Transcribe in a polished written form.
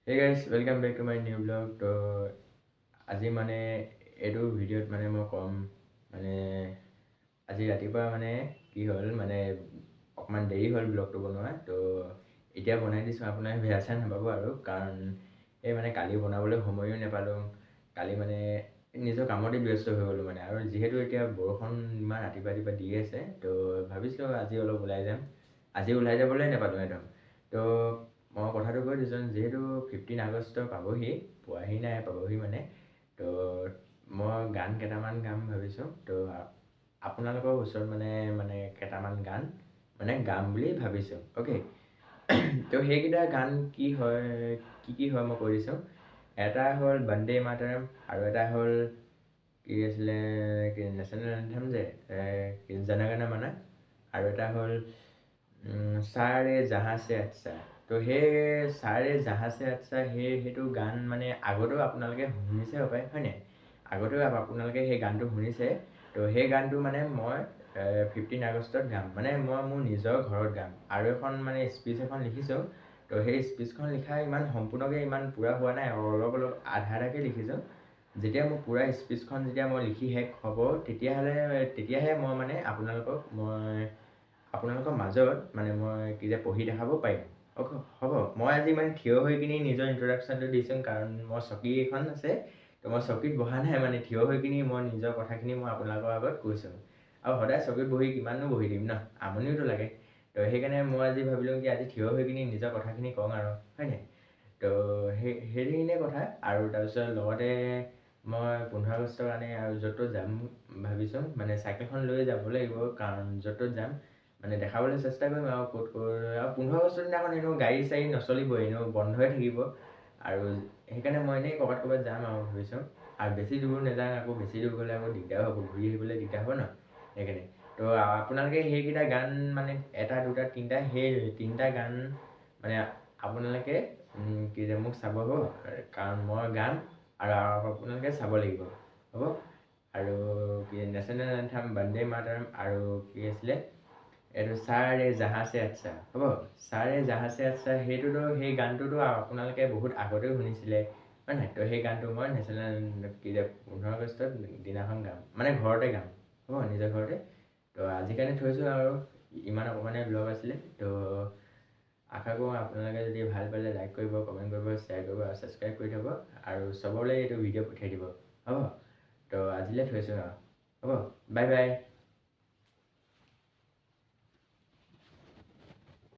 Hey guys, welcome back to my new vlog. তো আজি মানে এইটো ভিডিঅ'ত মানে মই কম মানে আজি ৰাতিপুৱা মানে কি হ'ল মানে অকণমান দেৰি হ'ল ব্লগটো বনোৱা। তো এতিয়া বনাই দিছোঁ, আপোনালোকে বেয়া চেয়া নাপাব আৰু, কাৰণ এই মানে কালি বনাবলৈ সময়ো নাপালোঁ। কালি মানে নিজৰ কামতে ব্যস্ত হৈ গ'লোঁ মানে, আৰু যিহেতু এতিয়া বৰষুণ ইমান ৰাতিপুৱা দি আছে, তো ভাবিছিলোঁ আজি অলপ ওলাই যাম। আজি ওলাই যাবলৈ নাপালোঁ একদম। তো মই কথাটো কৈ দিছোঁ, যিহেতু 15 আগষ্ট পাবহি, পোৱাহি নাই, পাবহি মানে। তো মই গান কেইটামান গাম ভাবিছোঁ। তো আপোনালোকৰ ওচৰত মানে কেইটামান গান মানে গাম বুলি ভাবিছোঁ, অ'কে। তো সেইকেইটা গান কি হয় মই কৈ দিছোঁ। এটা হ'ল বন্দে মাতৰম, আৰু এটা হ'ল কি আছিলে নেশ্যনেল এন্থেম যে জনগণ মন, আৰু এটা হ'ল সাৰে জাহাঁ সে আচ্ছা। তো সেই সাৰে জাহাঁ সে আচ্ছা সেইটো গান মানে আগতেও আপোনালোকে শুনিছে হপায়, হয়নে? আগতেও আপোনালোকে সেই গানটো শুনিছে। তো সেই গানটো মানে মই 15 আগষ্টত গাম, মানে মই মোৰ নিজৰ ঘৰত গাম। আৰু এখন মানে স্পীচ এখন লিখিছোঁ। তো সেই স্পীচখন লিখা ইমান সম্পূৰ্ণকৈ ইমান পূৰা হোৱা নাই, অলপ আধাকে লিখিছোঁ। যেতিয়া মোৰ পূৰা স্পীচখন যেতিয়া মই লিখি শেষ হ'ব, তেতিয়াহে মই মানে আপোনালোকৰ মাজত মানে মই পঢ়ি দেখাব পাৰিম। হ'ব, মই আজি মানে থিয় হৈ কিনি নিজৰ ইন্ট্ৰডাকশ্যনটো দিছোঁ, কাৰণ মোৰ চকী এখন আছে। তো মই চকীত বহা নাই, মানে থিয় হৈ কিনি মই নিজৰ কথাখিনি মই আপোনালোকৰ আগত কৈছোঁ। আৰু সদায় চকীত বহি কিমাননো বহি দিম ন, আমনিওতো লাগে। তো সেইকাৰণে মই আজি ভাবিলোঁ কি আজি থিয় হৈ কিনি নিজৰ কথাখিনি কওঁ আৰু, হয়নে? তো সেইখিনিয়ে কথা। আৰু তাৰপিছত লগতে মই 15 আগষ্টৰ কাৰণে আৰু য'ত যাম ভাবিছোঁ, মানে চাইকেলখন লৈ যাব লাগিব, কাৰণ য'ত যাম মানে দেখাবলৈ চেষ্টা কৰিম আৰু ক'ত আৰু 15 আগষ্টৰ দিনাখন এনেও গাড়ী চাড়ী নচলিবই, এনেও বন্ধই থাকিব। আৰু সেইকাৰণে মই এনেই ক'ৰবাত যাম আৰু ভাবিছোঁ। আৰু বেছি দূৰ নাযাওঁ, আকৌ বেছি দূৰ গ'লে আকৌ দিগদাৰ হ'ব, ঘূৰি আহিবলৈ দিগদাৰ হ'ব ন, সেইকাৰণে। তো আপোনালোকে সেইকেইটা গান মানে এটা দুটা তিনিটা সেই তিনিটা গান মানে আপোনালোকে মোক চাব হ'ব, কাৰণ মই গাম আৰু আপোনালোকে চাব লাগিব, হ'ব। আৰু নেশ্যনেল এন্থেম বন্দে মাতৰম, আৰু কি আছিলে এইটো সাৰে জাহাঁ সে আচ্ছা, হ'ব। সাৰে জাহাঁ সে আচ্ছা সেইটোতো সেই গানটোতো আপোনালোকে বহুত আগতেও শুনিছিলে, হয় নাই? তো সেই গানটো মই নেশ্যনেল 15 আগষ্টত দিনাখন গাম, মানে ঘৰতে গাম, হ'ব, নিজৰ ঘৰতে। তো আজিৰ কাৰণে থৈছোঁ আৰু, ইমান অকণমানে ব্লগ আছিলে। তো আশা কৰোঁ আপোনালোকে যদি ভাল পালে লাইক কৰিব, কমেণ্ট কৰিব, শ্বেয়াৰ কৰিব আৰু ছাবস্ক্ৰাইব কৰি থ'ব, আৰু চবলৈ এইটো ভিডিঅ' পঠিয়াই দিব, হ'ব। তো আজিলৈ থৈছোঁ আৰু, হ'ব, বাই বাই।